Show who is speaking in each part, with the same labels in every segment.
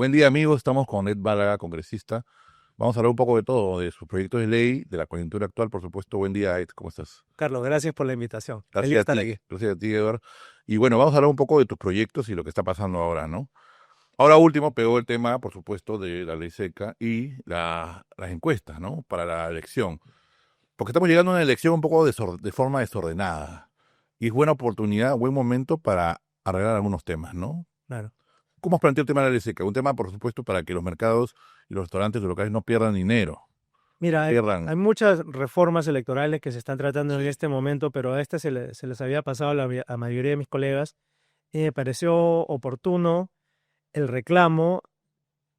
Speaker 1: Buen día, amigos. Estamos con Ed Bálaga, congresista. Vamos a hablar un poco de todo, de sus proyectos de ley, de la coyuntura actual, por supuesto. Buen día, Ed. ¿Cómo estás?
Speaker 2: Carlos, gracias por la invitación. Feliz de
Speaker 1: Gracias a
Speaker 2: estar
Speaker 1: ti.
Speaker 2: aquí.
Speaker 1: Gracias a ti, Edward. Y bueno, vamos a hablar un poco de tus proyectos y lo que está pasando ahora, ¿no? Ahora último pegó el tema, por supuesto, de la ley seca y las encuestas, ¿no? Para la elección. Porque estamos llegando a una elección un poco de forma desordenada. Y es buena oportunidad, buen momento para arreglar algunos temas, ¿no?
Speaker 2: Claro.
Speaker 1: ¿Cómo has planteado el tema de la ley seca? Un tema, por supuesto, para que los mercados y los restaurantes locales no pierdan dinero.
Speaker 2: Mira, hay
Speaker 1: Pierdan.
Speaker 2: muchas reformas electorales que se están tratando en este momento, pero a este se les había pasado a a mayoría de mis colegas. Y me pareció oportuno el reclamo.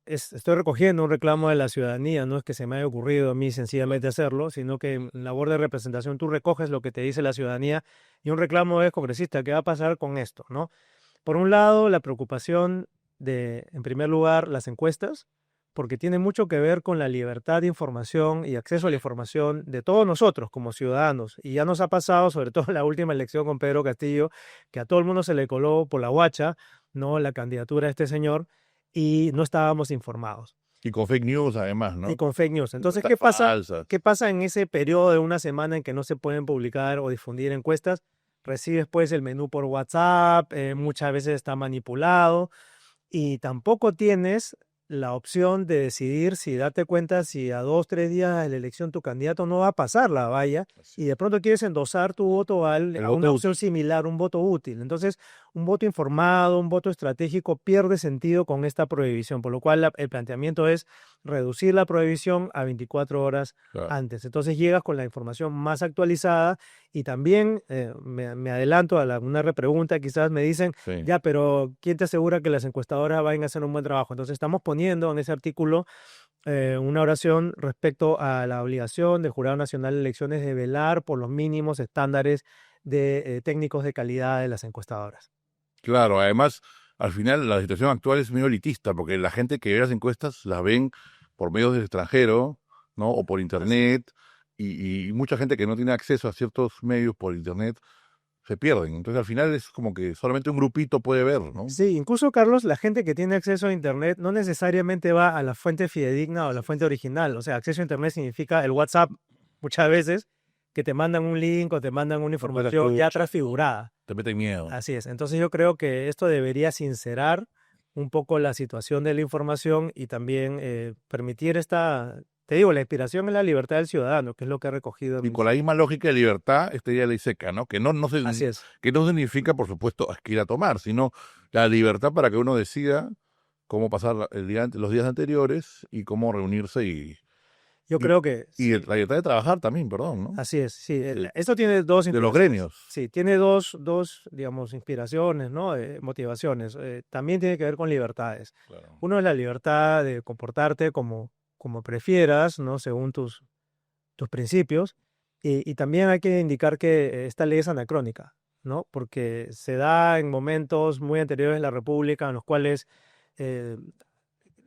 Speaker 2: Estoy recogiendo un reclamo de la ciudadanía, no es que se me haya ocurrido a mí sencillamente hacerlo, sino que en labor de representación tú recoges lo que te dice la ciudadanía y un reclamo es, congresista, ¿qué va a pasar con esto? ¿No? Por un lado, la preocupación de, en primer lugar, las encuestas, porque tiene mucho que ver con la libertad de información y acceso a la información de todos nosotros como ciudadanos. Y ya nos ha pasado, sobre todo en la última elección con Pedro Castillo, que a todo el mundo se le coló por la guacha, ¿no? La candidatura de este señor y no estábamos informados.
Speaker 1: Y con fake news, además,
Speaker 2: Y
Speaker 1: ¿no?
Speaker 2: con fake news. Entonces,
Speaker 1: Encuestas
Speaker 2: ¿qué pasa?
Speaker 1: falsas.
Speaker 2: ¿Qué pasa en ese periodo de una semana en que no se pueden publicar o difundir encuestas? Recibes pues el menú por WhatsApp, muchas veces está manipulado y tampoco tienes la opción de decidir si date cuenta si a 2, 3 días de la elección tu candidato no va a pasar la valla
Speaker 1: Así
Speaker 2: y
Speaker 1: es.
Speaker 2: de pronto quieres endosar tu voto
Speaker 1: El
Speaker 2: a
Speaker 1: voto
Speaker 2: una opción
Speaker 1: útil.
Speaker 2: similar, un voto útil. Entonces, un voto informado, un voto estratégico pierde sentido con esta prohibición, por lo cual el planteamiento es reducir la prohibición a 24 horas
Speaker 1: Claro.
Speaker 2: antes. Entonces llegas con la información más actualizada y también me adelanto a una repregunta, quizás me dicen,
Speaker 1: Sí.
Speaker 2: ya, pero ¿quién te asegura que las encuestadoras vayan a hacer un buen trabajo? Entonces estamos poniendo en ese artículo una oración respecto a la obligación del Jurado Nacional de Elecciones de velar por los mínimos estándares de técnicos de calidad de las encuestadoras.
Speaker 1: Claro, además, al final la situación actual es medio elitista, porque la gente que ve las encuestas las ven por medios del extranjero, ¿no? O por
Speaker 2: Así es.
Speaker 1: internet, y mucha gente que no tiene acceso a ciertos medios por internet se pierden. Entonces, al final es como que solamente un grupito puede ver, ¿no?
Speaker 2: Sí, incluso Carlos, la gente que tiene acceso a Internet no necesariamente va a la fuente fidedigna o a la
Speaker 1: Así
Speaker 2: fuente
Speaker 1: es.
Speaker 2: original. O sea, acceso a Internet significa el WhatsApp muchas veces que te mandan un link o te mandan una
Speaker 1: No puedes
Speaker 2: información ya
Speaker 1: aprovechar, ¿no?
Speaker 2: transfigurada.
Speaker 1: Te meten miedo.
Speaker 2: Así es. Entonces yo creo que esto debería sincerar un poco la situación de la información y también permitir te digo, la inspiración en la libertad del ciudadano, que es lo que he recogido en
Speaker 1: Y con la misma lógica de libertad estaría la ley seca, ¿no?
Speaker 2: Así es.
Speaker 1: Que no significa, por supuesto, que ir a tomar, sino la libertad para que uno decida cómo pasar los días anteriores y cómo reunirse
Speaker 2: Yo
Speaker 1: y,
Speaker 2: creo que
Speaker 1: y
Speaker 2: sí.
Speaker 1: la libertad de trabajar también, perdón, ¿no?
Speaker 2: Así es, sí.
Speaker 1: De,
Speaker 2: Esto tiene dos
Speaker 1: de los
Speaker 2: inspiraciones.
Speaker 1: gremios.
Speaker 2: Sí, tiene digamos, inspiraciones, ¿no? Motivaciones. También tiene que ver con libertades.
Speaker 1: Claro.
Speaker 2: Uno es la libertad de comportarte como prefieras, ¿no? Según tus principios. Y también hay que indicar que esta ley es anacrónica, ¿no? Porque se da en momentos muy anteriores de la República en los cuales eh,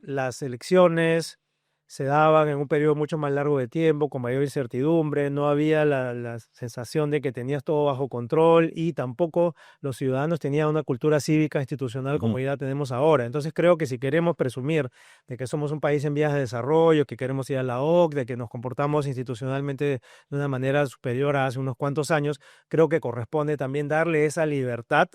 Speaker 2: las elecciones se daban en un periodo mucho más largo de tiempo, con mayor incertidumbre, no había la sensación de que tenías todo bajo control y tampoco los ciudadanos tenían una cultura cívica institucional
Speaker 1: Ujú.
Speaker 2: como ya tenemos ahora. Entonces creo que si queremos presumir de que somos un país en vías de desarrollo, que queremos ir a la OCDE, que nos comportamos institucionalmente de una manera superior a hace unos cuantos años, creo que corresponde también darle esa libertad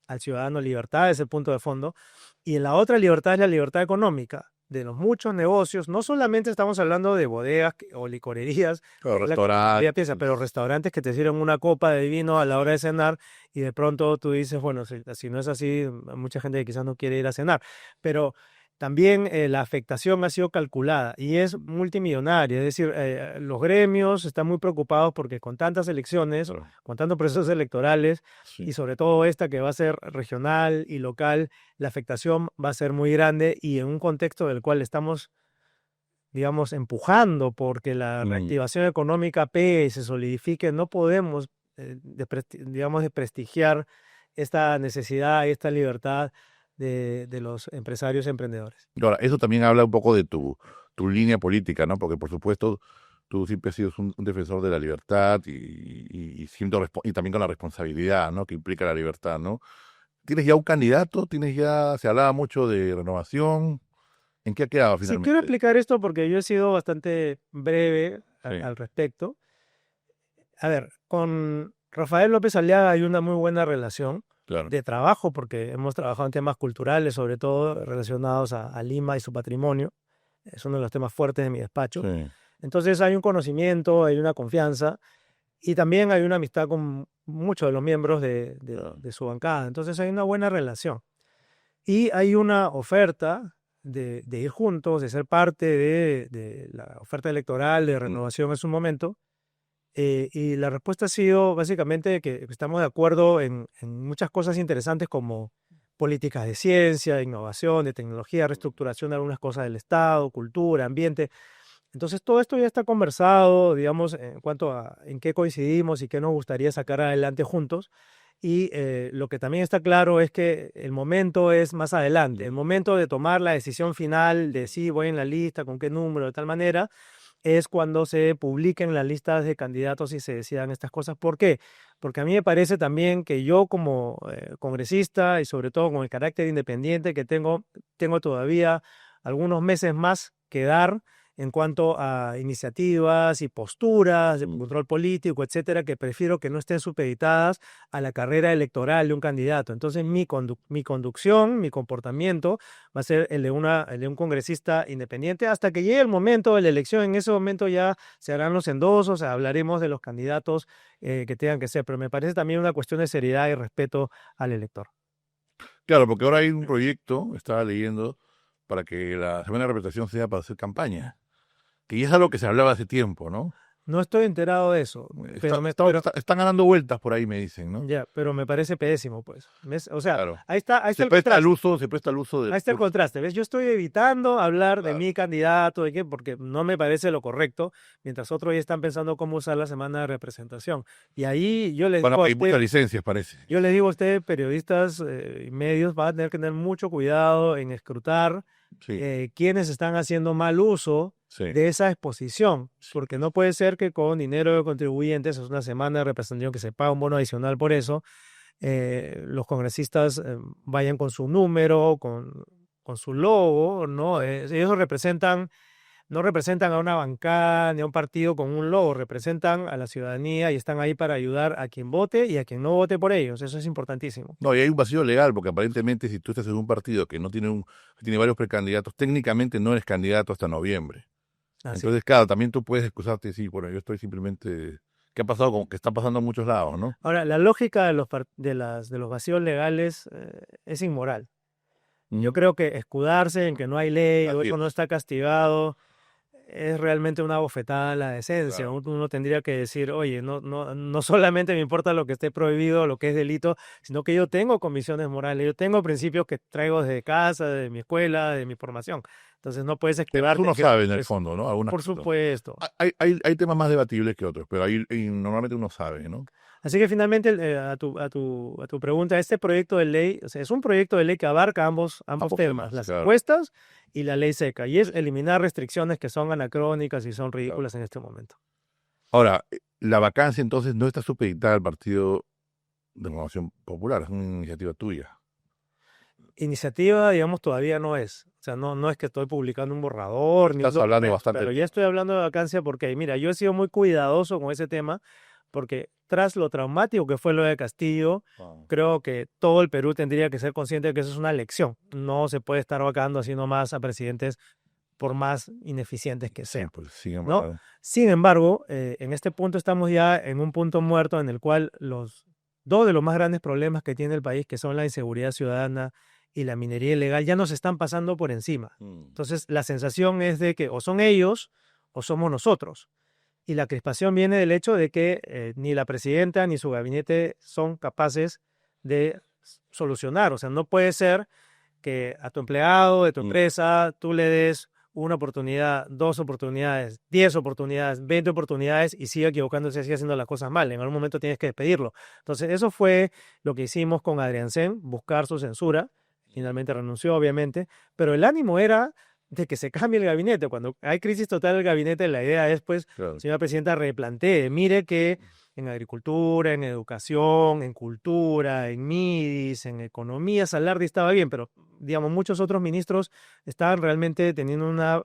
Speaker 2: al ciudadano. Libertad es el punto de fondo y la otra libertad es la libertad económica de los muchos negocios. No solamente estamos hablando de bodegas o licorerías,
Speaker 1: Claro,
Speaker 2: que es la que la mayoría
Speaker 1: restaurantes.
Speaker 2: piensa, pero restaurantes que te sirven una copa de vino a la hora de cenar y de pronto tú dices, bueno, si no es así, hay mucha gente que quizás no quiere ir a cenar. Pero también la afectación ha sido calculada y es multimillonaria. Es decir, los gremios están muy preocupados porque con tantas elecciones,
Speaker 1: Claro,
Speaker 2: con tantos procesos electorales, y
Speaker 1: sí.
Speaker 2: sobre todo esta que va a ser regional y local, la afectación va a ser muy grande y en un contexto del cual estamos, digamos, empujando porque la
Speaker 1: Mm.
Speaker 2: reactivación económica pegue y se solidifique, no podemos, digamos, desprestigiar esta necesidad y esta libertad de los empresarios y emprendedores.
Speaker 1: Y ahora, eso también habla un poco de tu línea política, ¿no? Porque, por supuesto, tú siempre has sido un defensor de la libertad y también con la responsabilidad, ¿no? Que implica la libertad, ¿no? ¿Tienes ya un candidato? ¿Tienes ya, se hablaba mucho de renovación? ¿En qué ha quedado
Speaker 2: Sí, quiero
Speaker 1: finalmente?
Speaker 2: explicar esto porque yo he sido bastante breve
Speaker 1: Sí,
Speaker 2: al respecto. A ver, con Rafael López Aliaga hay una muy buena relación
Speaker 1: claro.
Speaker 2: de trabajo porque hemos trabajado en temas culturales, sobre todo relacionados a Lima y su patrimonio. Es uno de los temas fuertes de mi despacho.
Speaker 1: Sí,
Speaker 2: Entonces hay un conocimiento, hay una confianza y también hay una amistad con muchos de los miembros
Speaker 1: claro.
Speaker 2: de su bancada. Entonces hay una buena relación. Y hay una oferta de ir juntos, de ser parte de la oferta electoral de
Speaker 1: Mm,
Speaker 2: renovación en su momento. Y la respuesta ha sido básicamente que estamos de acuerdo en muchas cosas interesantes como políticas de ciencia, de innovación, de tecnología, reestructuración de algunas cosas del Estado, cultura, ambiente. Entonces todo esto ya está conversado, digamos, en cuanto a en qué coincidimos y qué nos gustaría sacar adelante juntos. Y lo que también está claro es que el momento es más adelante, el momento de tomar la decisión final de si voy en la lista, con qué número, de tal manera, es cuando se publiquen las listas de candidatos y se decidan estas cosas. ¿Por qué? Porque a mí me parece también que yo como congresista y sobre todo con el carácter independiente que tengo todavía algunos meses más que dar en cuanto a iniciativas y posturas de
Speaker 1: mm.
Speaker 2: control político, etcétera, que prefiero que no estén supeditadas a la carrera electoral de un candidato. Entonces, mi conducción, mi comportamiento va a ser el de un congresista independiente hasta que llegue el momento de la elección. En ese momento ya se harán los endosos, hablaremos de los candidatos que tengan que ser, pero me parece también una cuestión de seriedad y respeto al elector.
Speaker 1: Claro, porque ahora hay un proyecto, estaba leyendo, para que la semana de representación sea para hacer campaña, que ya es algo que se hablaba hace tiempo, ¿no?
Speaker 2: No estoy enterado de eso, pero
Speaker 1: Están ganando vueltas por ahí, me dicen, ¿no?
Speaker 2: ya, pero me parece pésimo, pues. O sea,
Speaker 1: Claro.
Speaker 2: ahí está
Speaker 1: Se
Speaker 2: el
Speaker 1: presta al
Speaker 2: contraste.
Speaker 1: uso, se presta al uso de
Speaker 2: Ahí está el
Speaker 1: recursos.
Speaker 2: contraste, ¿ves? Yo estoy evitando hablar de
Speaker 1: Claro.
Speaker 2: mi candidato, de qué, porque no me parece lo correcto, mientras otros ya están pensando cómo usar la semana de representación. Y ahí
Speaker 1: Van a pedir muchas licencias, parece.
Speaker 2: yo les digo a usted, periodistas y medios, van a tener que tener mucho cuidado en escrutar
Speaker 1: Sí,
Speaker 2: quienes están haciendo mal uso
Speaker 1: sí.
Speaker 2: de esa exposición,
Speaker 1: Sí.
Speaker 2: porque no puede ser que con dinero de contribuyentes, es una semana de representación que se paga un bono adicional por eso, los congresistas vayan con su número, con su logo, ¿no? Ellos no representan a una bancada ni a un partido con un logo, representan a la ciudadanía y están ahí para ayudar a quien vote y a quien no vote por ellos. Eso es importantísimo.
Speaker 1: No, y hay un vacío legal, porque aparentemente si tú estás en un partido que no tiene que tiene varios precandidatos, técnicamente no eres candidato hasta noviembre.
Speaker 2: Así es.
Speaker 1: Entonces, claro, también tú puedes excusarte y decir, bueno, yo estoy simplemente, ¿qué ha pasado con que está pasando en muchos lados, ¿no?
Speaker 2: Ahora, la lógica de los vacíos legales es inmoral. Yo
Speaker 1: Ujú.
Speaker 2: creo que escudarse en que no hay ley o
Speaker 1: Así
Speaker 2: eso no
Speaker 1: es,
Speaker 2: está castigado es realmente una bofetada a la decencia.
Speaker 1: claro.
Speaker 2: Uno tendría que decir, oye, no solamente me importa lo que esté prohibido, lo que es delito, sino que yo tengo convicciones morales, yo tengo principios que traigo desde casa, de mi escuela, de mi formación. Entonces no puedes
Speaker 1: Pero
Speaker 2: escudarte
Speaker 1: uno
Speaker 2: en que
Speaker 1: sabe en el
Speaker 2: es,
Speaker 1: fondo, ¿no? Algunas
Speaker 2: por
Speaker 1: cosas.
Speaker 2: supuesto.
Speaker 1: Hay temas más debatibles que otros, pero ahí normalmente uno sabe, ¿no?
Speaker 2: Así que finalmente, a tu pregunta, este proyecto de ley, o sea, es un proyecto de ley que abarca ambos
Speaker 1: Ambos
Speaker 2: temas,
Speaker 1: temas,
Speaker 2: las
Speaker 1: claro,
Speaker 2: encuestas y la ley seca, y es eliminar restricciones que son anacrónicas y son
Speaker 1: claro.
Speaker 2: ridículas en este momento.
Speaker 1: Ahora, la vacancia entonces no está supeditada al Partido de Renovación Popular, es una iniciativa tuya.
Speaker 2: Iniciativa, digamos, todavía no es. O sea, no es que estoy publicando un borrador ni un
Speaker 1: Estás hablando
Speaker 2: documento,
Speaker 1: bastante
Speaker 2: pero
Speaker 1: del
Speaker 2: ya
Speaker 1: tema.
Speaker 2: estoy hablando de vacancia porque, mira, yo he sido muy cuidadoso con ese tema porque tras lo traumático que fue lo de Castillo,
Speaker 1: Ah,
Speaker 2: creo que todo el Perú tendría que ser consciente de que eso es una lección. No se puede estar vacando así nomás a presidentes por más ineficientes que
Speaker 1: sí,
Speaker 2: sean,
Speaker 1: pues siguen
Speaker 2: ¿no?
Speaker 1: mal.
Speaker 2: Sin embargo, en este punto estamos ya en un punto muerto en el cual los dos de los más grandes problemas que tiene el país, que son la inseguridad ciudadana y la minería ilegal, ya nos están pasando por encima.
Speaker 1: Mm.
Speaker 2: Entonces, la sensación es de que o son ellos o somos nosotros. Y la crispación viene del hecho de que ni la presidenta ni su gabinete son capaces de solucionar. O sea, no puede ser que a tu empleado de tu
Speaker 1: Mm.
Speaker 2: empresa tú le des una oportunidad, dos oportunidades, 10 oportunidades, 20 oportunidades y siga equivocándose, siga haciendo las cosas mal. En algún momento tienes que despedirlo. Entonces, eso fue lo que hicimos con Adrián Sen, buscar su censura. Finalmente renunció, obviamente, pero el ánimo era de que se cambie el gabinete. Cuando hay crisis total del gabinete, la idea es, pues,
Speaker 1: Claro.
Speaker 2: señora presidenta, replantee, mire que en agricultura, en educación, en cultura, en MIDIS, en economía, Salardi estaba bien, pero, digamos, muchos otros ministros estaban realmente teniendo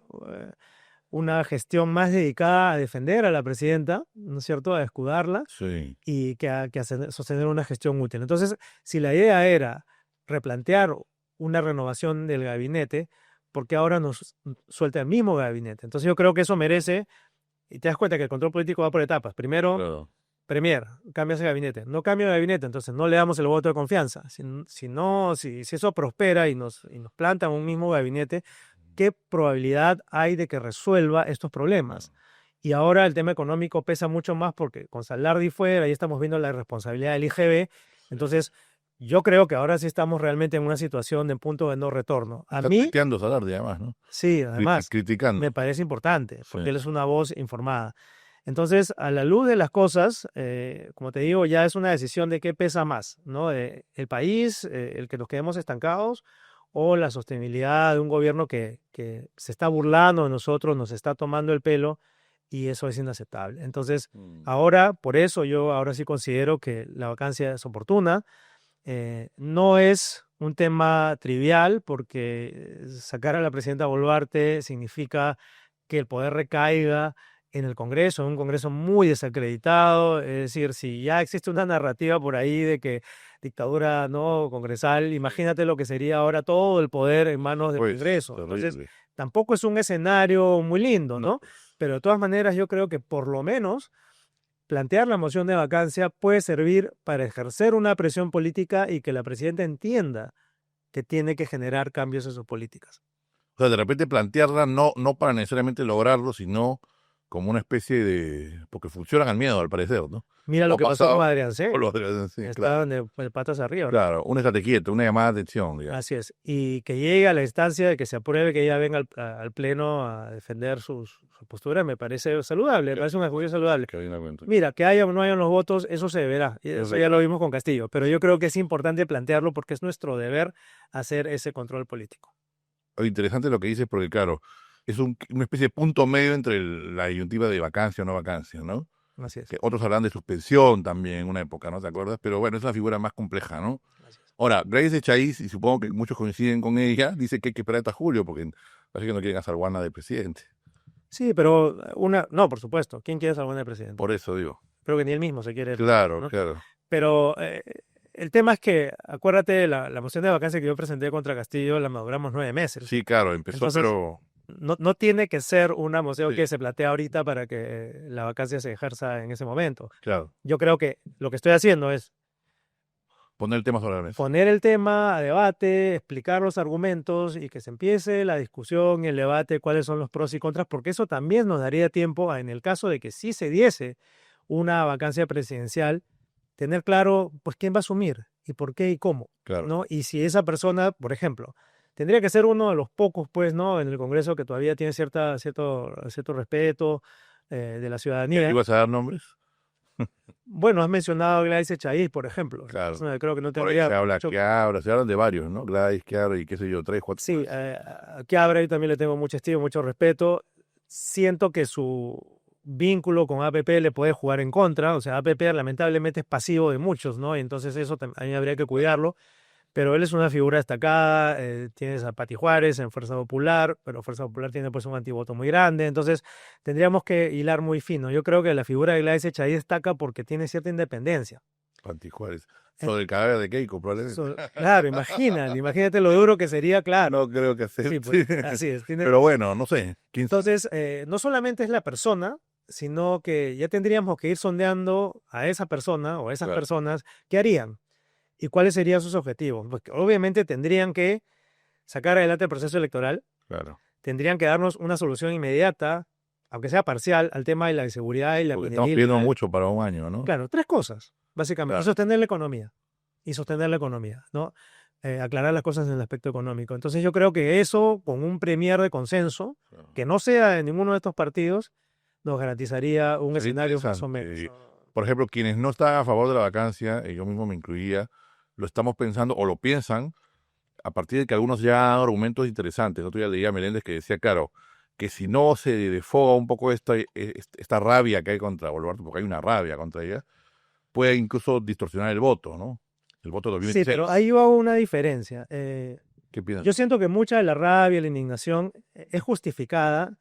Speaker 2: una gestión más dedicada a defender a la presidenta, ¿no es cierto?, a escudarla
Speaker 1: Sí.
Speaker 2: y que a sostener una gestión útil. Entonces, si la idea era replantear una renovación del gabinete, ¿por qué ahora nos suelta el mismo gabinete? Entonces yo creo que eso merece, y te das cuenta que el control político va por etapas. Primero,
Speaker 1: Claro.
Speaker 2: Premier, cambia ese gabinete. No cambia el gabinete, entonces no le damos el voto de confianza. Si eso prospera y nos plantan un mismo gabinete, ¿qué probabilidad hay de que resuelva estos problemas? Y ahora el tema económico pesa mucho más porque con Salardi fuera, ahí estamos viendo la responsabilidad del IGB. Entonces, yo creo que ahora sí estamos realmente en una situación de punto de no retorno. A
Speaker 1: Está
Speaker 2: mí,
Speaker 1: tuiteando Salardi, además, ¿no?
Speaker 2: sí, además,
Speaker 1: Criticando.
Speaker 2: me parece importante, porque
Speaker 1: Sí.
Speaker 2: él es una voz informada. Entonces, a la luz de las cosas, como te digo, ya es una decisión de qué pesa más, ¿no? El país, el que nos quedemos estancados, o la sostenibilidad de un gobierno que se está burlando de nosotros, nos está tomando el pelo, y eso es inaceptable. Entonces, ahora, por eso yo ahora sí considero que la vacancia es oportuna. No es un tema trivial, porque sacar a la presidenta Boluarte significa que el poder recaiga en el Congreso, en un Congreso muy desacreditado. Es decir, si ya existe una narrativa por ahí de que dictadura no congresal, imagínate lo que sería ahora todo el poder en manos del
Speaker 1: Pues,
Speaker 2: Congreso. Entonces,
Speaker 1: terrible.
Speaker 2: tampoco es un escenario muy lindo,
Speaker 1: No,
Speaker 2: ¿no? Pero de todas maneras, yo creo que por lo menos plantear la moción de vacancia puede servir para ejercer una presión política y que la presidenta entienda que tiene que generar cambios en sus políticas.
Speaker 1: O sea, de repente plantearla no para necesariamente lograrlo, sino como una especie de... Porque funcionan al miedo, al parecer, ¿no?
Speaker 2: Mira lo
Speaker 1: O
Speaker 2: que pasó con
Speaker 1: pasado
Speaker 2: Adrián
Speaker 1: con
Speaker 2: C.
Speaker 1: los... Sí, claro.
Speaker 2: Estaban de patas arriba, ¿no?
Speaker 1: Claro, un estate quieto, una llamada de atención, digamos.
Speaker 2: Así es. Y que llegue a la instancia de que se apruebe, que ella venga al Pleno a defender su postura, me parece saludable, me parece un ejercicio saludable.
Speaker 1: Que hay una cuenta.
Speaker 2: Mira, que haya o no hayan los votos, eso se verá. Y eso ya lo vimos con Castillo. Pero yo creo que es importante plantearlo porque es nuestro deber hacer ese control político.
Speaker 1: Interesante lo que dices, porque claro, es una especie de punto medio entre la disyuntiva de vacancia o no vacancia, ¿no?
Speaker 2: Así es.
Speaker 1: Que otros hablan de suspensión también en una época, ¿no te acuerdas? Pero bueno, es una figura más compleja, ¿no?
Speaker 2: Así es.
Speaker 1: Ahora, Grace Chaiz, y supongo que muchos coinciden con ella, dice que hay que esperar hasta julio, porque parece que no quieren a Salguana de presidente.
Speaker 2: Sí, pero no, por supuesto. ¿Quién quiere salvar al presidente?
Speaker 1: Por eso digo.
Speaker 2: Creo que ni él mismo se quiere.
Speaker 1: Claro,
Speaker 2: ¿no?
Speaker 1: claro.
Speaker 2: Pero el tema es que, acuérdate, la moción de vacancia que yo presenté contra Castillo la maduramos 9 meses.
Speaker 1: Sí, claro, empezó,
Speaker 2: entonces,
Speaker 1: pero...
Speaker 2: No tiene que ser una moción
Speaker 1: Sí.
Speaker 2: que se plantea ahorita para que la vacancia se ejerza en ese momento.
Speaker 1: Claro,
Speaker 2: Yo creo que lo que estoy haciendo es
Speaker 1: poner el tema sobre la mesa.
Speaker 2: poner el tema a debate, explicar los argumentos y que se empiece la discusión y el debate, cuáles son los pros y contras, porque eso también nos daría tiempo, en el caso de que sí se diese una vacancia presidencial, tener claro, pues, quién va a asumir y por qué y cómo,
Speaker 1: Claro.
Speaker 2: ¿no? Y si esa persona, por ejemplo, tendría que ser uno de los pocos, pues, ¿no?, en el Congreso que todavía tiene cierto respeto de la ciudadanía.
Speaker 1: ¿Ibas a dar nombres?
Speaker 2: Bueno, has mencionado a Gladys Chaiz, por ejemplo.
Speaker 1: Claro.
Speaker 2: Creo que no
Speaker 1: Por ahí
Speaker 2: tendría
Speaker 1: se hablan de varios, ¿no? Gladys, Chiara y qué sé yo, 3, 4.
Speaker 2: Sí, a Chiabra yo también le tengo mucha estima, mucho respeto. Siento que su vínculo con APP le puede jugar en contra. O sea, APP lamentablemente es pasivo de muchos, ¿no? Y entonces eso también habría que cuidarlo. Pero él es una figura destacada. Tienes a Pati Juárez en Fuerza Popular, pero Fuerza Popular tiene pues un antivoto muy grande. Entonces tendríamos que hilar muy fino. Yo creo que la figura de Gladys Chaiz destaca porque tiene cierta independencia.
Speaker 1: Pati Juárez. Sobre el cadáver de Keiko, probablemente.
Speaker 2: Claro, imagínate lo duro que sería, claro.
Speaker 1: No creo que sea.
Speaker 2: Sí, pues, así es.
Speaker 1: Pero bueno, no sé.
Speaker 2: Entonces, no solamente es la persona, sino que ya tendríamos que ir sondeando a esa persona o a esas personas qué harían y cuáles serían sus objetivos. Porque obviamente tendrían que sacar adelante el proceso electoral, tendrían que darnos una solución inmediata, aunque sea parcial, al tema de la inseguridad y la
Speaker 1: minería. Estamos pidiendo mucho para un año, ¿no?
Speaker 2: Claro, 3 cosas, básicamente. Sostener la economía, ¿no? Aclarar las cosas en el aspecto económico. Entonces yo creo que eso, con un premier de consenso, que no sea de ninguno de estos partidos, nos garantizaría un escenario más o menos.
Speaker 1: Por ejemplo, quienes no están a favor de la vacancia, y yo mismo me incluía, lo estamos pensando o lo piensan a partir de que algunos ya han argumentos interesantes. El otro día leía a Meléndez que decía, claro, que si no se desfoga un poco esta rabia que hay contra Boluarte, porque hay una rabia contra ella, puede incluso distorsionar el voto, ¿no? El voto de
Speaker 2: Sí, pero
Speaker 1: 2026.
Speaker 2: ahí va una diferencia.
Speaker 1: ¿Qué piensas?
Speaker 2: Yo siento que mucha de la rabia y la indignación es justificada,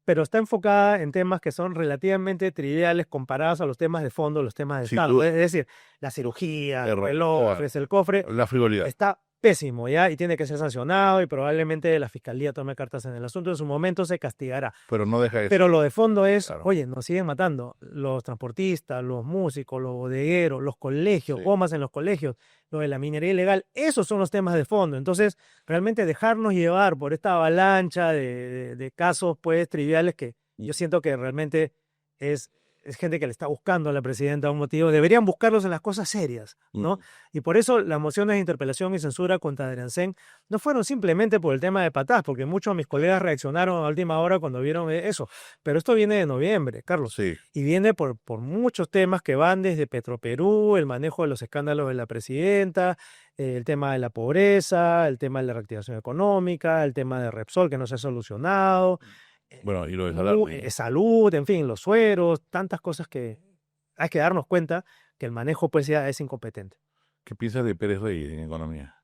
Speaker 2: pero está enfocada en temas que son relativamente triviales comparados a los temas de fondo, los temas de
Speaker 1: Sin
Speaker 2: Estado.
Speaker 1: duda,
Speaker 2: Es decir, la cirugía, los
Speaker 1: claro,
Speaker 2: relojes, el cofre,
Speaker 1: la frivolidad.
Speaker 2: está pésimo, ¿ya? Y tiene que ser sancionado y probablemente la fiscalía tome cartas en el asunto. En su momento se castigará.
Speaker 1: Pero no deja eso,
Speaker 2: Pero lo de fondo es,
Speaker 1: claro.
Speaker 2: oye, nos siguen matando los transportistas, los músicos, los bodegueros, los colegios,
Speaker 1: Sí.
Speaker 2: bombas en los colegios, lo de la minería ilegal. Esos son los temas de fondo. Entonces, realmente dejarnos llevar por esta avalancha de casos, pues, triviales que yo siento que realmente es gente que le está buscando a la presidenta un motivo. Deberían buscarlos en las cosas serias, ¿no? Y por eso las mociones de interpelación y censura contra Adrián Sen no fueron simplemente por el tema de Patás, porque muchos de mis colegas reaccionaron a última hora cuando vieron eso. Pero esto viene de noviembre, Carlos.
Speaker 1: Sí.
Speaker 2: Y viene por muchos temas que van desde Petroperú, el manejo de los escándalos de la presidenta, el tema de la pobreza, el tema de la reactivación económica, el tema de Repsol que no se ha solucionado.
Speaker 1: Bueno, y lo de Salardi.
Speaker 2: Salud, en fin, los sueros, tantas cosas que hay que darnos cuenta que el manejo pues ya es incompetente.
Speaker 1: ¿Qué piensas de Pérez Reyes en economía?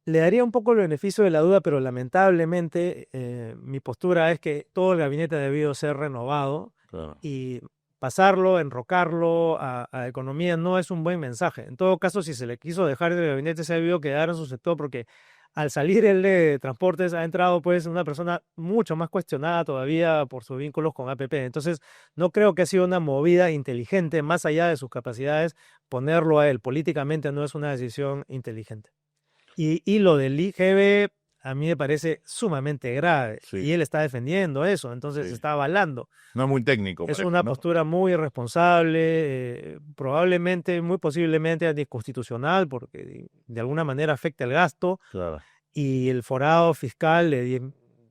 Speaker 2: Le daría un poco el beneficio de la duda, pero lamentablemente mi postura es que todo el gabinete ha debido ser renovado
Speaker 1: Claro.
Speaker 2: y pasarlo, enrocarlo a economía no es un buen mensaje. En todo caso, si se le quiso dejar el gabinete, se ha debido quedar en su sector porque al salir el de transportes ha entrado pues una persona mucho más cuestionada todavía por sus vínculos con APP. Entonces, no creo que ha sido una movida inteligente, más allá de sus capacidades, ponerlo a él. Políticamente no es una decisión inteligente. Y lo del IGB a mí me parece sumamente grave.
Speaker 1: Sí.
Speaker 2: Y él está defendiendo eso, entonces
Speaker 1: Sí.
Speaker 2: está avalando.
Speaker 1: No es muy técnico.
Speaker 2: Es
Speaker 1: parece,
Speaker 2: una
Speaker 1: ¿no?
Speaker 2: postura muy irresponsable, probablemente, muy posiblemente anticonstitucional, porque de alguna manera afecta el gasto
Speaker 1: Claro.
Speaker 2: y el forado fiscal de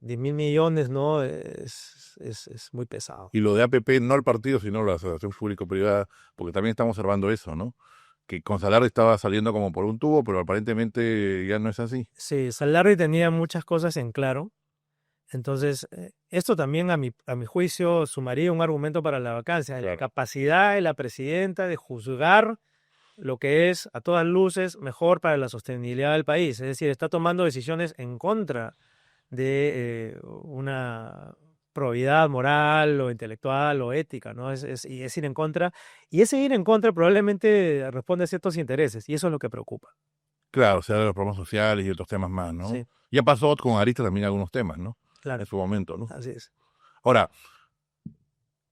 Speaker 2: 10.000 millones, ¿no? Es muy pesado.
Speaker 1: Y lo de APP, no el partido, sino la asociación público-privada, porque también estamos observando eso, ¿no? Que con Salardi estaba saliendo como por un tubo, pero aparentemente ya no es así.
Speaker 2: Sí, Salardi tenía muchas cosas en claro. Entonces, esto también a mi juicio sumaría un argumento para la vacancia, la capacidad de la presidenta de juzgar lo que es a todas luces mejor para la sostenibilidad del país. Es decir, está tomando decisiones en contra de una probidad moral o intelectual o ética, ¿no? Es ir en contra. Y ese ir en contra probablemente responde a ciertos intereses y eso es lo que preocupa.
Speaker 1: Claro, o sea, de los problemas sociales y otros temas más, ¿no?
Speaker 2: Sí.
Speaker 1: Ya pasó con Arista también algunos temas, ¿no?
Speaker 2: Claro.
Speaker 1: En su momento, ¿no?
Speaker 2: Así es.
Speaker 1: Ahora,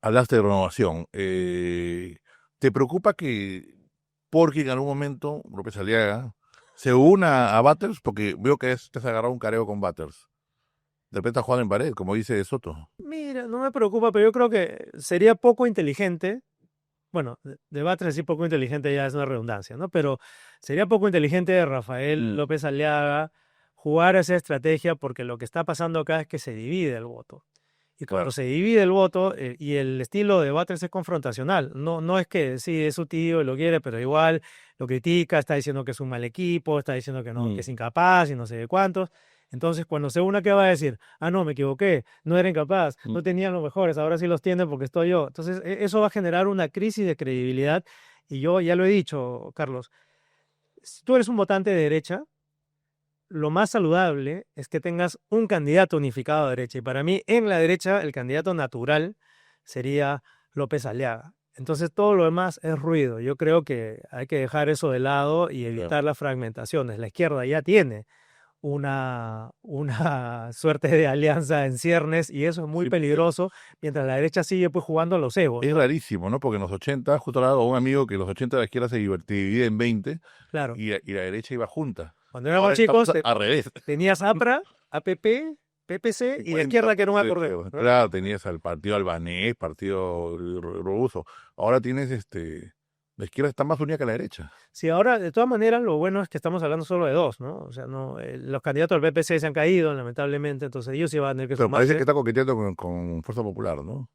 Speaker 1: hablaste de renovación. ¿Te preocupa que porque en algún momento López Aliaga se una a Batters? Porque veo que te has agarrado un careo con Batters. De repente ha jugado en pared, como dice Soto.
Speaker 2: Mira, no me preocupa, pero yo creo que sería poco inteligente. Bueno, debate decir poco inteligente ya es una redundancia, ¿no? Pero sería poco inteligente de Rafael López Aliaga jugar esa estrategia porque lo que está pasando acá es que se divide el voto. Y cuando se divide el voto y el estilo de Batters es confrontacional, no es que sí, es su tío y lo quiere, pero igual lo critica, está diciendo que es un mal equipo, está diciendo que no, que es incapaz y no sé de cuántos. Entonces, cuando se una, ¿qué va a decir? Ah, no, me equivoqué, no era incapaz, no tenían los mejores, ahora sí los tienen porque estoy yo. Entonces, eso va a generar una crisis de credibilidad. Y yo ya lo he dicho, Carlos, si tú eres un votante de derecha, lo más saludable es que tengas un candidato unificado a derecha. Y para mí, en la derecha, el candidato natural sería López Aliaga. Entonces, todo lo demás es ruido. Yo creo que hay que dejar eso de lado y evitar las fragmentaciones. La izquierda ya tiene una suerte de alianza en ciernes y eso es muy peligroso, mientras la derecha sigue pues jugando a los egos.
Speaker 1: Es rarísimo, ¿no? Porque en los 80, justo al lado de un amigo que en los 80 la izquierda se divide en 20
Speaker 2: claro.
Speaker 1: y la derecha iba junta.
Speaker 2: Cuando éramos chicos,
Speaker 1: al revés.
Speaker 2: Tenías APRA, APP, PPC y la izquierda que era un acordeo.
Speaker 1: Claro, tenías al partido albanés, partido ruso. Ahora tienes la izquierda está más unida que la derecha.
Speaker 2: Sí, ahora, de todas maneras, lo bueno es que estamos hablando solo de dos, ¿no? O sea, no, los candidatos del PPC se han caído, lamentablemente, entonces ellos iban a tener que
Speaker 1: Pero
Speaker 2: sumarse.
Speaker 1: parece que está coqueteando con Fuerza Popular, ¿no?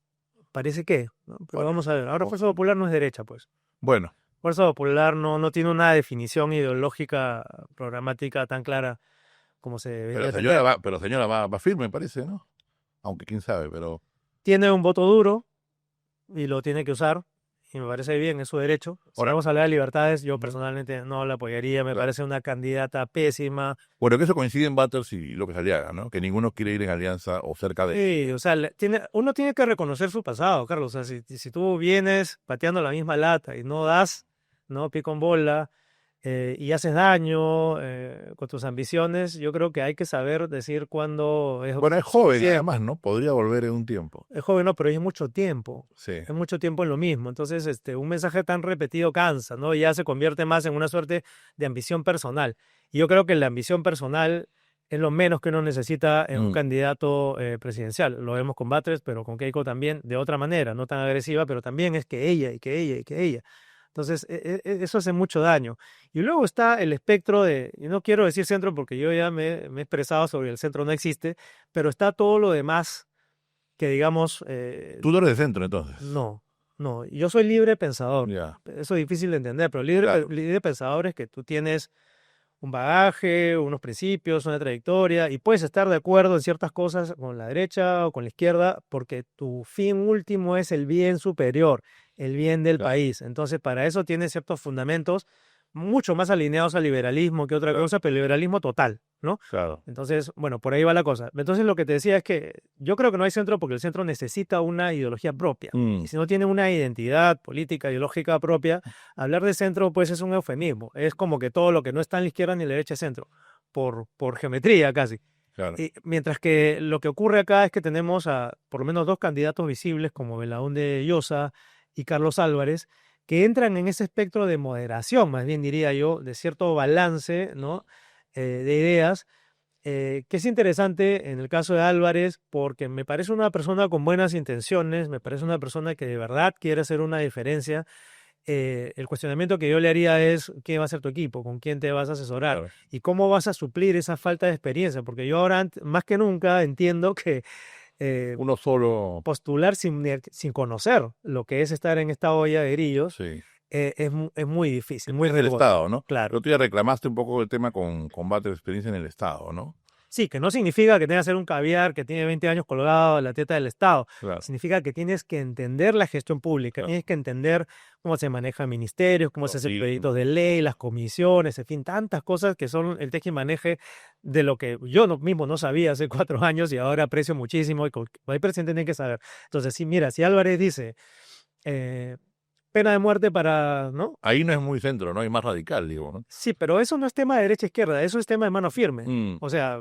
Speaker 2: Parece que, ¿no? Pero
Speaker 1: Bueno,
Speaker 2: vamos a ver. Ahora Fuerza Popular no es derecha, pues.
Speaker 1: Bueno.
Speaker 2: Fuerza Popular no tiene una definición ideológica programática tan clara como se debería tener.
Speaker 1: Pero señora va firme, parece, ¿no? Aunque quién sabe, pero...
Speaker 2: Tiene un voto duro y lo tiene que usar, y me parece bien, es su derecho. Si
Speaker 1: Ahora,
Speaker 2: vamos a hablar de libertades, yo personalmente no la apoyaría, me
Speaker 1: claro.
Speaker 2: parece una candidata pésima.
Speaker 1: Bueno, que eso coincide en Batters y López Aliaga, ¿no? Que ninguno quiere ir en alianza o cerca de...
Speaker 2: Sí, o sea, uno tiene que reconocer su pasado, Carlos. O sea, si tú vienes pateando la misma lata y no das, ¿no? Pie con bola, y haces daño con tus ambiciones, yo creo que hay que saber decir cuándo es
Speaker 1: Bueno, es joven,
Speaker 2: suficiente.
Speaker 1: además, ¿no? Podría volver en un tiempo.
Speaker 2: Es joven, no, pero es mucho tiempo.
Speaker 1: Sí.
Speaker 2: Es mucho tiempo en lo mismo. Entonces, un mensaje tan repetido cansa, ¿no? Ya se convierte más en una suerte de ambición personal. Y yo creo que la ambición personal es lo menos que uno necesita en un candidato presidencial. Lo vemos con Batres, pero con Keiko también, de otra manera, no tan agresiva, pero también es que ella, y que ella, y que ella. Entonces, eso hace mucho daño. Y luego está el espectro de, y no quiero decir centro porque yo ya me he expresado sobre el centro no existe, pero está todo lo demás que digamos...
Speaker 1: Tú no eres de centro, entonces.
Speaker 2: no, yo soy libre pensador.
Speaker 1: Ya.
Speaker 2: Eso es difícil de entender, pero
Speaker 1: Claro.
Speaker 2: libre pensador es que tú tienes un bagaje, unos principios, una trayectoria, y puedes estar de acuerdo en ciertas cosas con la derecha o con la izquierda, porque tu fin último es el bien superior, el bien del
Speaker 1: Claro.
Speaker 2: país. Entonces, para eso tienes ciertos fundamentos mucho más alineados al liberalismo que otra
Speaker 1: Claro.
Speaker 2: cosa, pero liberalismo total, ¿no?
Speaker 1: Claro.
Speaker 2: Entonces, bueno, por ahí va la cosa. Entonces, lo que te decía es que yo creo que no hay centro porque el centro necesita una ideología propia. Y si no tiene una identidad política, ideológica propia, hablar de centro, pues es un eufemismo. Es como que todo lo que no está en la izquierda ni en la derecha es centro, por geometría casi.
Speaker 1: Claro.
Speaker 2: Y mientras que lo que ocurre acá es que tenemos a por lo menos dos candidatos visibles, como Belaúnde Llosa y Carlos Álvarez, que entran en ese espectro de moderación, más bien diría yo, de cierto balance, ¿no? De ideas, que es interesante en el caso de Álvarez porque me parece una persona con buenas intenciones, me parece una persona que de verdad quiere hacer una diferencia. El cuestionamiento que yo le haría es, ¿qué va a ser tu equipo? ¿Con quién te vas a asesorar?
Speaker 1: Claro.
Speaker 2: ¿Y cómo vas a suplir esa falta de experiencia? Porque yo ahora, más que nunca, entiendo que
Speaker 1: Uno solo.
Speaker 2: postular sin conocer lo que es estar en esta olla de grillos
Speaker 1: Sí.
Speaker 2: es muy difícil, muy
Speaker 1: Es del
Speaker 2: riesgoso.
Speaker 1: Estado, ¿no?
Speaker 2: Claro.
Speaker 1: Pero tú ya reclamaste un poco el tema con Batters, experiencia en el Estado, ¿no?
Speaker 2: Sí, que no significa que tengas que ser un caviar que tiene 20 años colgado a la teta del Estado.
Speaker 1: Claro.
Speaker 2: Significa que tienes que entender la gestión pública,
Speaker 1: Claro.
Speaker 2: tienes que entender cómo se manejan ministerios, cómo se hace
Speaker 1: Sí.
Speaker 2: proyectos de ley, las comisiones, en fin, tantas cosas que son el teje y maneje de lo que yo mismo no sabía hace 4 años y ahora aprecio muchísimo y cualquier presidente tiene que saber. Entonces, sí, mira, si Álvarez dice pena de muerte para, ¿no?
Speaker 1: Ahí no es muy centro, ¿no? Es más radical, digo, ¿no?
Speaker 2: Sí, pero eso no es tema de derecha-izquierda, eso es tema de mano firme. O sea,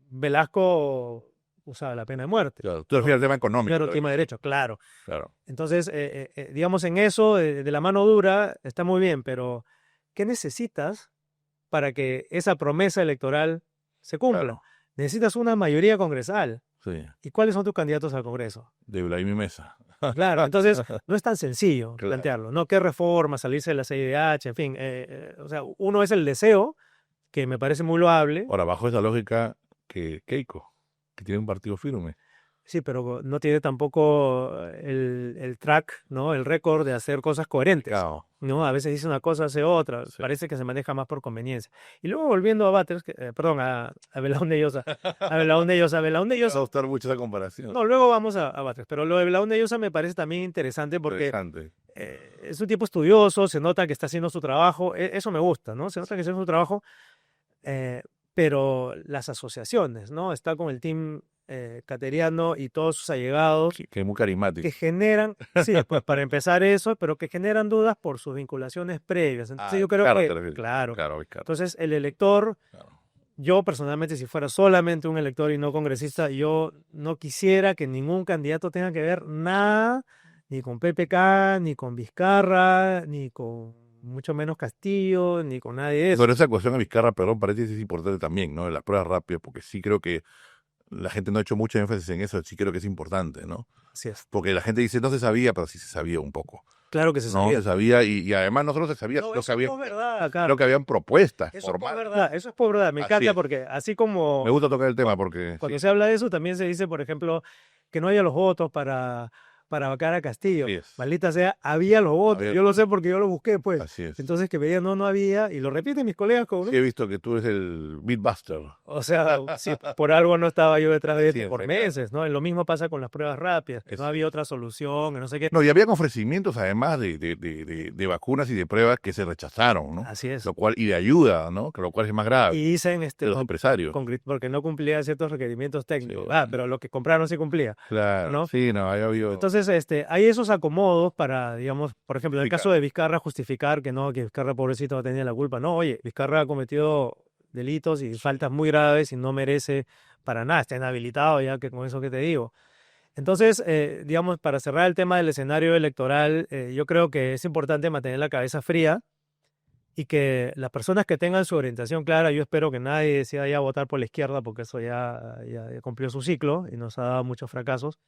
Speaker 2: Velasco usaba la pena de muerte.
Speaker 1: Claro. Tú refieres al tema económico.
Speaker 2: Claro, tema de derecho, claro.
Speaker 1: Claro.
Speaker 2: Entonces, digamos, en eso, de la mano dura, está muy bien, pero ¿qué necesitas para que esa promesa electoral se cumpla?
Speaker 1: Claro.
Speaker 2: Necesitas una mayoría congresal.
Speaker 1: Sí.
Speaker 2: ¿Y cuáles son tus candidatos al Congreso?
Speaker 1: De Vladimir Mesa.
Speaker 2: Claro, entonces no es tan sencillo
Speaker 1: Claro.
Speaker 2: plantearlo, ¿no? ¿Qué reforma, salirse de la CIDH, en fin? O sea, uno es el deseo, que me parece muy loable.
Speaker 1: Ahora, bajo esa lógica que Keiko, que tiene un partido firme.
Speaker 2: Sí, pero no tiene tampoco el track, ¿no? El récord de hacer cosas coherentes,
Speaker 1: Claro.
Speaker 2: ¿no? A veces dice una cosa, hace otra.
Speaker 1: Sí.
Speaker 2: Parece que se maneja más por conveniencia. Y luego volviendo a Batters, perdón, a Belaúnde Llosa. A Belaúnde Llosa.
Speaker 1: Me va a gustar mucho esa comparación.
Speaker 2: No, luego vamos a Batters. Pero lo de Belaúnde Llosa me parece también interesante porque
Speaker 1: Interesante.
Speaker 2: es un tipo estudioso, se nota que está haciendo su trabajo. Eso me gusta, ¿no? Se nota que está haciendo su trabajo. Pero las asociaciones, ¿no? Está con el team cateriano y todos sus allegados
Speaker 1: Que es muy carismático.
Speaker 2: que generan, sí, pues para empezar eso, pero que generan dudas por sus vinculaciones previas. Entonces yo creo
Speaker 1: claro,
Speaker 2: que,
Speaker 1: te refieres.
Speaker 2: claro,
Speaker 1: Claro.
Speaker 2: entonces el elector,
Speaker 1: Claro.
Speaker 2: yo personalmente si fuera solamente un elector y no congresista, yo no quisiera que ningún candidato tenga que ver nada, ni con PPK, ni con Vizcarra, ni con mucho menos Castillo, ni con nadie de eso.
Speaker 1: Pero esa cuestión a Vizcarra, perdón, parece que es importante también, ¿no? La prueba rápida, porque sí creo que la gente no ha hecho mucho énfasis en eso, sí creo que es importante, ¿no?
Speaker 2: Así es.
Speaker 1: Porque la gente dice, no se sabía, pero sí se sabía un poco.
Speaker 2: Claro que se
Speaker 1: No,
Speaker 2: sabía.
Speaker 1: se sabía, y además no solo se sabía,
Speaker 2: No,
Speaker 1: creo
Speaker 2: eso
Speaker 1: que
Speaker 2: es verdad, Carlos.
Speaker 1: creo que habían propuestas
Speaker 2: Eso es por
Speaker 1: formales.
Speaker 2: verdad, eso es por verdad. Me
Speaker 1: Así
Speaker 2: encanta
Speaker 1: es.
Speaker 2: porque así como
Speaker 1: Me gusta tocar el tema porque
Speaker 2: cuando
Speaker 1: sí,
Speaker 2: se habla de eso, también se dice, por ejemplo, que no haya los votos para para vacar a Castillo.
Speaker 1: Así es.
Speaker 2: Maldita sea, había los votos.
Speaker 1: Había-
Speaker 2: Yo lo sé porque yo lo busqué, pues.
Speaker 1: Así es.
Speaker 2: Entonces que me digan, no había, y lo repiten mis colegas como,
Speaker 1: Sí, he visto que tú eres el beatbuster.
Speaker 2: o sea, si por algo no estaba yo detrás de
Speaker 1: Así
Speaker 2: esto
Speaker 1: es,
Speaker 2: por
Speaker 1: claro.
Speaker 2: meses, ¿no? Lo mismo pasa con las pruebas rápidas, que no
Speaker 1: Eso.
Speaker 2: había otra solución, que no sé qué.
Speaker 1: No, y habían ofrecimientos además de vacunas y de pruebas que se rechazaron, ¿no?
Speaker 2: Así es.
Speaker 1: Lo cual, y de ayuda, ¿no? Que lo cual es más grave.
Speaker 2: Y dicen,
Speaker 1: De los empresarios.
Speaker 2: porque no cumplía ciertos requerimientos técnicos.
Speaker 1: Sí.
Speaker 2: Pero lo que compraron sí cumplía,
Speaker 1: Claro,
Speaker 2: ¿no?
Speaker 1: sí, no, había habido...
Speaker 2: Entonces, hay esos acomodos para, digamos, por ejemplo, en el caso de Vizcarra, justificar que no, que Vizcarra pobrecito no tenía la culpa. No, oye, Vizcarra ha cometido delitos y faltas muy graves y no merece para nada, está inhabilitado ya que con eso que te digo. Entonces, digamos, para cerrar el tema del escenario electoral, yo creo que es importante mantener la cabeza fría y que las personas que tengan su orientación clara, yo espero que nadie decida ya votar por la izquierda porque eso ya cumplió su ciclo y nos ha dado muchos fracasos,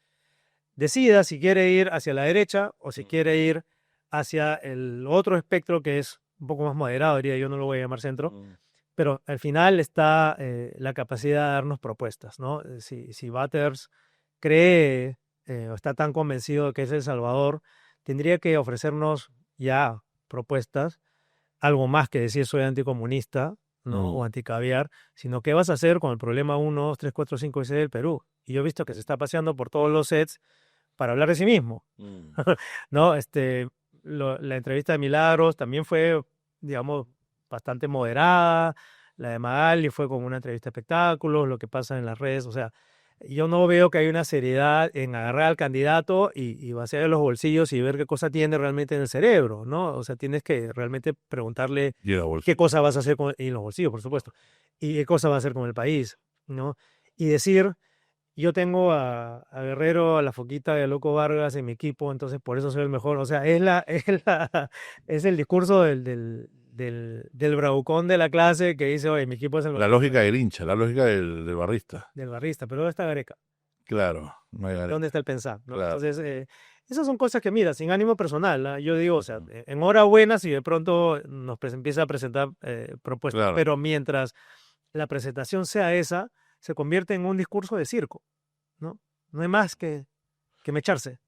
Speaker 2: decida si quiere ir hacia la derecha o si quiere ir hacia el otro espectro que es un poco más moderado, diría yo, no lo voy a llamar centro, pero al final está la capacidad de darnos propuestas, ¿no? Si Butters cree o está tan convencido de que es El Salvador, tendría que ofrecernos ya propuestas, algo más que decir soy anticomunista, ¿no? O anticaviar, sino qué vas a hacer con el problema 1, 2, 3, 4, 5 y 6 del Perú. Y yo he visto que se está paseando por todos los sets para hablar de sí mismo, ¿no? La entrevista de Milagros también fue, digamos, bastante moderada. La de Magali fue como una entrevista de espectáculos, lo que pasa en las redes. O sea, yo no veo que hay una seriedad en agarrar al candidato y vaciar los bolsillos y ver qué cosa tiene realmente en el cerebro, ¿no? O sea, tienes que realmente preguntarle
Speaker 1: Y la bolsa.
Speaker 2: qué cosa vas a hacer y los bolsillos, por supuesto, y qué cosa va a hacer con el país, ¿no? Y decir, yo tengo a Guerrero, a La Foquita y a Loco Vargas en mi equipo, entonces por eso soy el mejor. O sea, es el discurso del bravucón de la clase que dice, oye, mi equipo es el
Speaker 1: La
Speaker 2: mejor
Speaker 1: lógica del hincha, la lógica del barrista.
Speaker 2: del barrista, pero ¿dónde está Gareca?
Speaker 1: Claro, no hay Gareca.
Speaker 2: ¿Dónde está el pensar? ¿no?
Speaker 1: Claro.
Speaker 2: Entonces, esas son cosas que, mira, sin ánimo personal, ¿no? Yo digo, o sea, enhorabuena si de pronto empieza a presentar propuestas,
Speaker 1: Claro.
Speaker 2: pero mientras la presentación sea esa, se convierte en un discurso de circo, ¿no? No hay más que mecharse.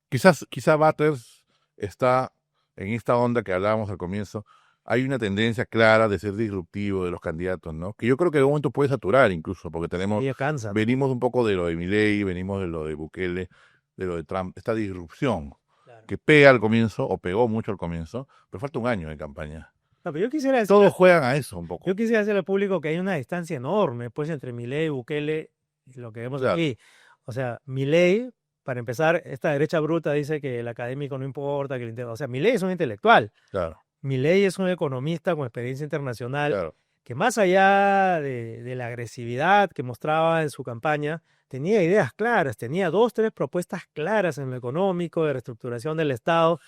Speaker 1: Quizá Butters está en esta onda que hablábamos al comienzo. Hay una tendencia clara de ser disruptivo de los candidatos, ¿no? Que yo creo que en algún momento puede saturar incluso, porque
Speaker 2: Ellos cansan.
Speaker 1: venimos un poco de lo de Milei, venimos de lo de Bukele, de lo de Trump, esta disrupción
Speaker 2: Claro.
Speaker 1: que pega al comienzo, o pegó mucho al comienzo, pero falta un año de campaña.
Speaker 2: No, pero yo quisiera decir,
Speaker 1: Todos juegan a eso un poco.
Speaker 2: yo quisiera decirle al público que hay una distancia enorme, pues, entre Milei, Bukele y lo que vemos
Speaker 1: Claro.
Speaker 2: aquí. O sea, Milei, para empezar, esta derecha bruta dice que el académico no importa, que el o sea, Milei es un intelectual.
Speaker 1: Claro,
Speaker 2: Milei es un economista con experiencia internacional
Speaker 1: claro.
Speaker 2: que más allá de la agresividad que mostraba en su campaña, tenía ideas claras, tenía 2, 3 propuestas claras en lo económico, de reestructuración del Estado,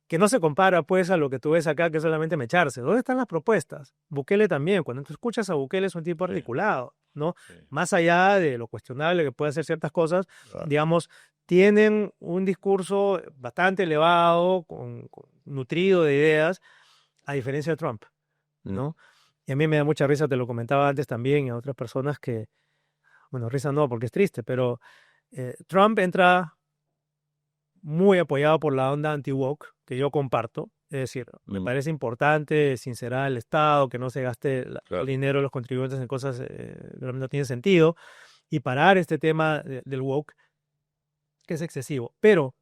Speaker 2: que no se compara pues a lo que tú ves acá, que es solamente mecharse. ¿Dónde están las propuestas? Bukele también, cuando tú escuchas a Bukele es un tipo
Speaker 1: Sí.
Speaker 2: articulado, ¿no?
Speaker 1: Sí.
Speaker 2: Más allá de lo cuestionable que puede hacer ciertas cosas,
Speaker 1: Claro.
Speaker 2: digamos, tienen un discurso bastante elevado, nutrido de ideas, a diferencia de Trump, ¿no? Y a mí me da mucha risa, te lo comentaba antes también, y a otras personas que, bueno, risa no, porque es triste, pero Trump entra muy apoyado por la onda anti-woke, que yo comparto. Es decir, me parece importante sincerar al Estado, que no se gaste el dinero de los contribuyentes en cosas que realmente no tienen sentido, y parar este tema del woke, que es excesivo. Pero,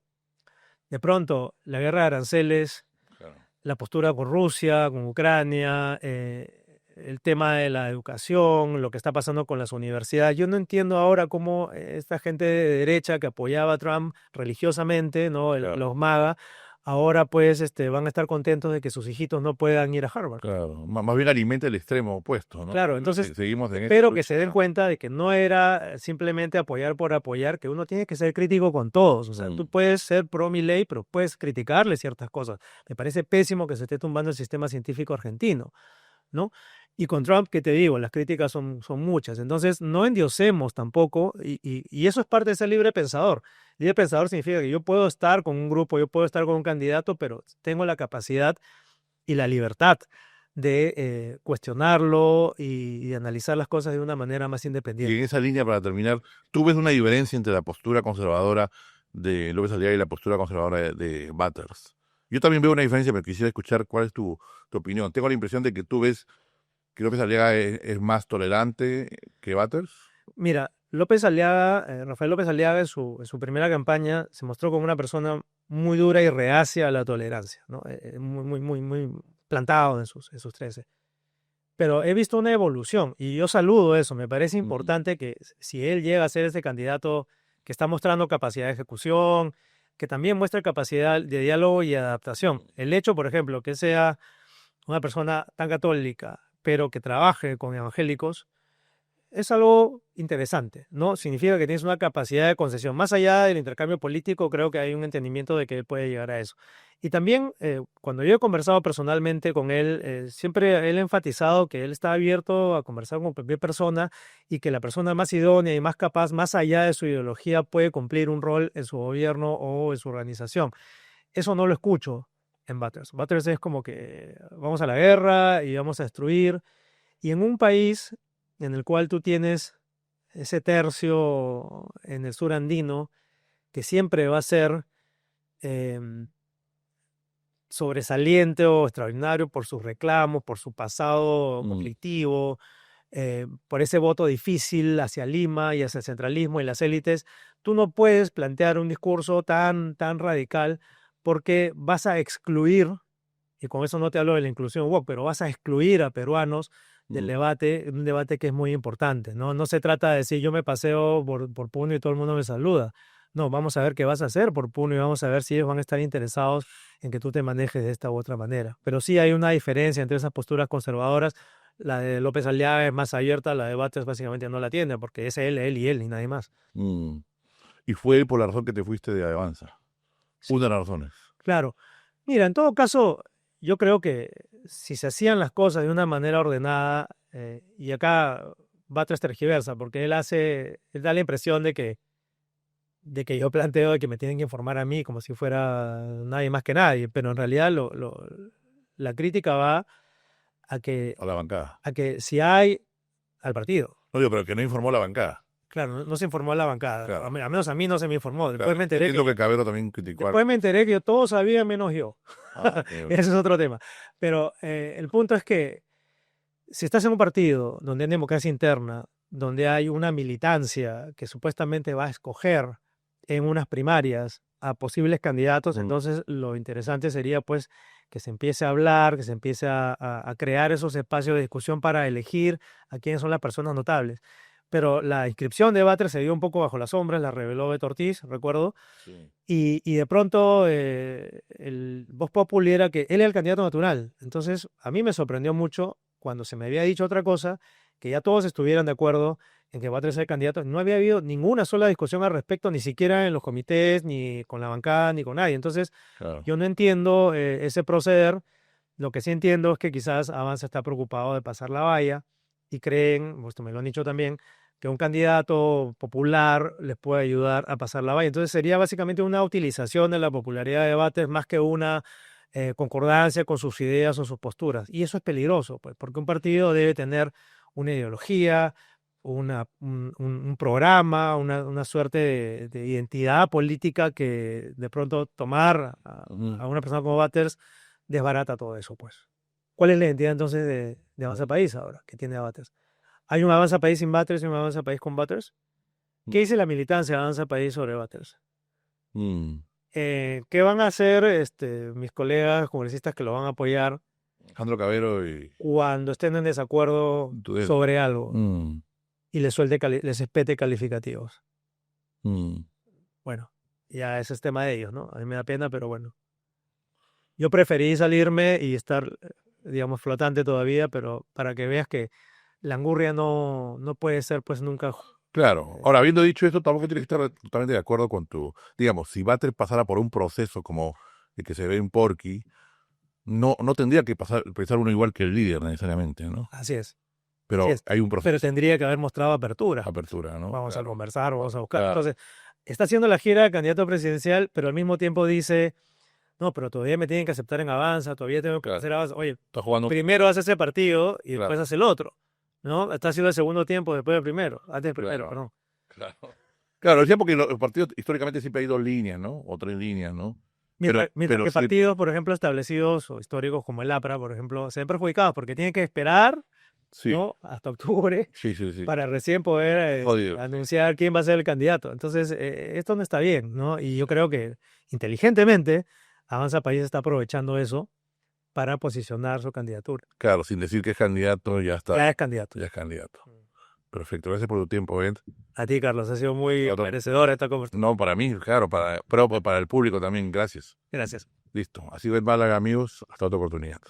Speaker 2: de pronto, la guerra de aranceles,
Speaker 1: Claro.
Speaker 2: la postura con Rusia, con Ucrania, el tema de la educación, lo que está pasando con las universidades. Yo no entiendo ahora cómo esta gente de derecha que apoyaba a Trump religiosamente, ¿no?
Speaker 1: Claro.
Speaker 2: Los MAGA, ahora pues van a estar contentos de que sus hijitos no puedan ir a Harvard.
Speaker 1: Claro, más bien alimenta el extremo opuesto, ¿no?
Speaker 2: Claro, entonces
Speaker 1: seguimos en
Speaker 2: espero
Speaker 1: esta
Speaker 2: que se
Speaker 1: lucha.
Speaker 2: den cuenta de que no era simplemente apoyar por apoyar, que uno tiene que ser crítico con todos. O sea, tú puedes ser pro Milei, pero puedes criticarle ciertas cosas. Me parece pésimo que se esté tumbando el sistema científico argentino, ¿no? Y con Trump, ¿qué te digo? Las críticas son muchas. Entonces, no endiosemos tampoco, y eso es parte de ser libre pensador. Libre pensador significa que yo puedo estar con un grupo, yo puedo estar con un candidato, pero tengo la capacidad y la libertad de cuestionarlo y analizar las cosas de una manera más
Speaker 1: Y
Speaker 2: independiente.
Speaker 1: en esa línea, para terminar, ¿tú ves una diferencia entre la postura conservadora de López Aliaga y la postura conservadora de Batters. Yo también veo una diferencia, pero quisiera escuchar cuál es tu opinión. Tengo la impresión de que tú ves que López Aliaga es más tolerante que Batters.
Speaker 2: Mira, López Aliaga, Rafael López Aliaga en su primera campaña se mostró como una persona muy dura y reacia a la tolerancia, ¿no? Muy plantado en sus 13. Pero he visto una evolución y yo saludo eso. Me parece importante que si él llega a ser ese candidato que está mostrando capacidad de ejecución, que también muestra capacidad de diálogo y adaptación. El hecho, por ejemplo, que sea una persona tan católica, pero que trabaje con evangélicos, es algo interesante, ¿no? Significa que tienes una capacidad de concesión. Más allá del intercambio político, creo que hay un entendimiento de que él puede llegar a eso. Y también, cuando yo he conversado personalmente con él, siempre él ha enfatizado que él está abierto a conversar con cualquier persona y que la persona más idónea y más capaz, más allá de su ideología, puede cumplir un rol en su gobierno o en su organización. Eso no lo escucho en Batters. Batters es como que vamos a la guerra y vamos a destruir. Y en un país en el cual tú tienes ese tercio en el sur andino que siempre va a ser sobresaliente o extraordinario por sus reclamos, por su pasado conflictivo, por ese voto difícil hacia Lima y hacia el centralismo y las élites, tú no puedes plantear un discurso tan radical porque vas a excluir, y con eso no te hablo de la inclusión woke, pero vas a excluir a peruanos del debate, un debate que es muy importante, ¿no? No se trata de decir yo me paseo por Puno y todo el mundo me saluda. No, vamos a ver qué vas a hacer por Puno y vamos a ver si ellos van a estar interesados en que tú te manejes de esta u otra manera. Pero sí hay una diferencia entre esas posturas conservadoras. La de López Aliaga es más abierta, la de Batres básicamente no la tiene, porque es él y él, y nadie más.
Speaker 1: Y fue por la razón que te fuiste de Avanza.
Speaker 2: Sí.
Speaker 1: Una de las razones.
Speaker 2: Claro. Mira, en todo caso, yo creo que si se hacían las cosas de una manera ordenada, y acá Batres tergiversa, porque él da la impresión de que yo planteo de que me tienen que informar a mí como si fuera nadie más que nadie, pero en realidad la crítica va a
Speaker 1: A la bancada.
Speaker 2: que si hay al partido.
Speaker 1: No digo, pero que no informó la bancada.
Speaker 2: Claro, no se informó a la bancada.
Speaker 1: Claro.
Speaker 2: Al menos a mí no se me informó. Después
Speaker 1: Claro.
Speaker 2: me enteré
Speaker 1: Entiendo que Cabero también criticó.
Speaker 2: Después me enteré que todos sabían menos yo.
Speaker 1: Okay.
Speaker 2: Ese es otro tema. Pero el punto es que si estás en un partido donde hay democracia interna, donde hay una militancia que supuestamente va a escoger en unas primarias a posibles candidatos, entonces lo interesante sería pues que se empiece a hablar, que se empiece a crear esos espacios de discusión para elegir a quiénes son las personas notables. Pero la inscripción de Batres se dio un poco bajo las sombras, la reveló Beto Ortiz, recuerdo,
Speaker 1: Sí.
Speaker 2: y de pronto el Vox Populi era que él era el candidato natural. Entonces a mí me sorprendió mucho cuando se me había dicho otra cosa, que ya todos estuvieran de acuerdo en que Batres sea el candidato. No había habido ninguna sola discusión al respecto, ni siquiera en los comités, ni con la bancada, ni con nadie. Entonces,
Speaker 1: Claro.
Speaker 2: yo no entiendo ese proceder. Lo que sí entiendo es que quizás Avanza está preocupado de pasar la valla y creen, esto me lo han dicho también, que un candidato popular les puede ayudar a pasar la valla. Entonces sería básicamente una utilización de la popularidad de Batres más que una concordancia con sus ideas o sus posturas. Y eso es peligroso, pues, porque un partido debe tener una ideología, un programa, una suerte de identidad política que de pronto tomar a una persona como Batres desbarata todo eso, pues. ¿Cuál es la identidad entonces de Avanza País ahora que tiene a Batres? ¿Hay un Avanza País sin Batres y un Avanza País con Batres? ¿Qué dice la militancia de Avanza País sobre Batres? ¿Qué van a hacer mis colegas congresistas que lo van a apoyar
Speaker 1: Alejandro Cabero y
Speaker 2: cuando estén en desacuerdo sobre algo y les espete calificativos? Bueno, ya ese es tema de ellos, ¿no? A mí me da pena, pero bueno. Yo preferí salirme y estar, digamos, flotante todavía, pero para que veas que la angurria no puede ser, pues, nunca.
Speaker 1: Claro. Ahora, habiendo dicho esto, tampoco tienes que estar totalmente de acuerdo con digamos, si Batres pasara por un proceso como el que se ve en Porky, no tendría que pensar uno igual que el líder necesariamente, ¿no?
Speaker 2: Así es.
Speaker 1: Pero hay un proceso.
Speaker 2: Pero tendría que haber mostrado apertura.
Speaker 1: Apertura, ¿no?
Speaker 2: Vamos a conversar, vamos a buscar.
Speaker 1: Claro.
Speaker 2: Entonces, está haciendo la gira de candidato presidencial, pero al mismo tiempo dice, no, pero todavía me tienen que aceptar en Avanza, todavía tengo que hacer Avanza. Oye,
Speaker 1: está jugando...
Speaker 2: primero hace ese partido y después hace el otro, ¿no? Está haciendo el segundo tiempo después del primero, antes del primero, perdón.
Speaker 1: Claro. Claro, decía porque los partidos históricamente siempre hay dos líneas, ¿no? O tres líneas, ¿no?
Speaker 2: Mientras que
Speaker 1: Sí,
Speaker 2: partidos, por ejemplo, establecidos o históricos como el APRA, por ejemplo, se ven perjudicados porque tienen que esperar,
Speaker 1: sí,
Speaker 2: ¿no? Hasta octubre
Speaker 1: sí, sí, sí.
Speaker 2: para recién poder
Speaker 1: Jodido.
Speaker 2: anunciar quién va a ser el candidato. Entonces, esto no está bien, ¿no? Y yo creo que inteligentemente Avanza País está aprovechando eso para posicionar su candidatura.
Speaker 1: Claro, sin decir que es candidato, ya está,
Speaker 2: Ya es candidato.
Speaker 1: ya es candidato. Perfecto, gracias por tu tiempo, Ben.
Speaker 2: A ti, Carlos, ha sido muy
Speaker 1: Otro-
Speaker 2: merecedora esta conversación.
Speaker 1: No, para mí, claro, pero para el público también, gracias.
Speaker 2: Gracias.
Speaker 1: Listo. Así es, Málaga, amigos. Hasta otra oportunidad.